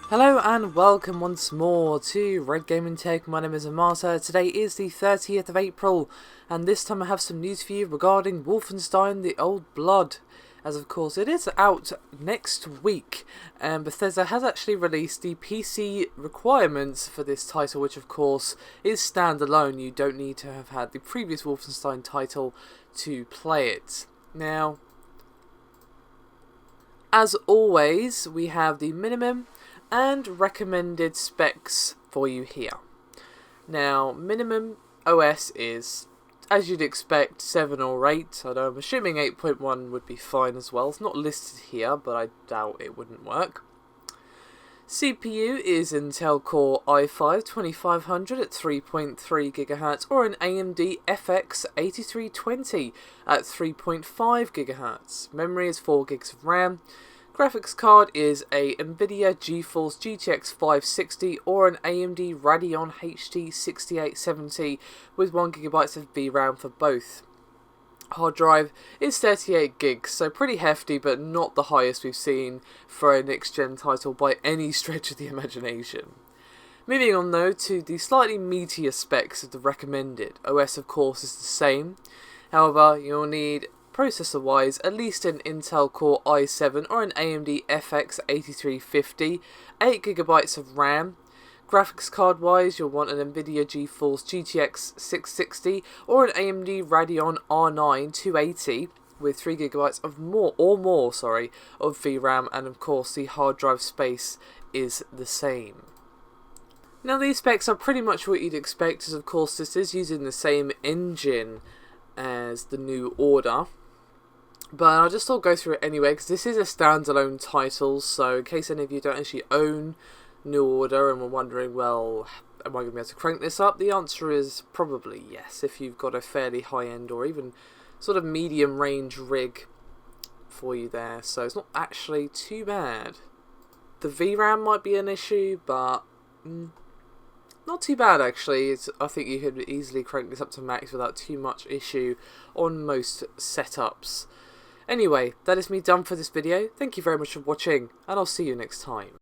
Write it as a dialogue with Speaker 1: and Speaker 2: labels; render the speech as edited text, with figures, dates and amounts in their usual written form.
Speaker 1: Hello and welcome once more to Red Gaming Tech. My name is Amata. Today is the 30th of April and this time I have some news for you regarding Wolfenstein The Old Blood. As of course it is out next week, and Bethesda has actually released the PC requirements for this title, which of course is standalone. You don't need to have had the previous Wolfenstein title to play it. Now, as always, we have the minimum and recommended specs for you here. Now, minimum OS is, as you'd expect, 7 or 8. I'm assuming 8.1 would be fine as well. It's not listed here, but I doubt it wouldn't work. CPU is Intel Core i5-2500 at 3.3 GHz or an AMD FX 8320 at 3.5 GHz. Memory is 4 GB of RAM. Graphics card is a Nvidia GeForce GTX 560 or an AMD Radeon HD 6870 with 1 GB of VRAM for both. Hard drive is 38 gigs, so pretty hefty, but not the highest we've seen for a next-gen title by any stretch of the imagination. Moving on though to the slightly meatier specs of the recommended. OS of course is the same, however you'll need processor-wise at least an Intel Core i7 or an AMD FX 8350, 8GB of RAM. Graphics card wise, you'll want an Nvidia GeForce GTX 660 or an AMD Radeon R9 280 with 3GB of more of VRAM, and of course the hard drive space is the same. Now these specs are pretty much what you'd expect, as of course this is using the same engine as the New Order. But I'll just all go through it anyway, because this is a standalone title, so in case any of you don't actually own New Order and were wondering, well, am I going to be able to crank this up? The answer is probably yes, if you've got a fairly high-end or even sort of medium-range rig for you there, so it's not actually too bad. The VRAM might be an issue, but not too bad actually. I think you could easily crank this up to max without too much issue on most setups. Anyway, that is me done for this video. Thank you very much for watching, and I'll see you next time.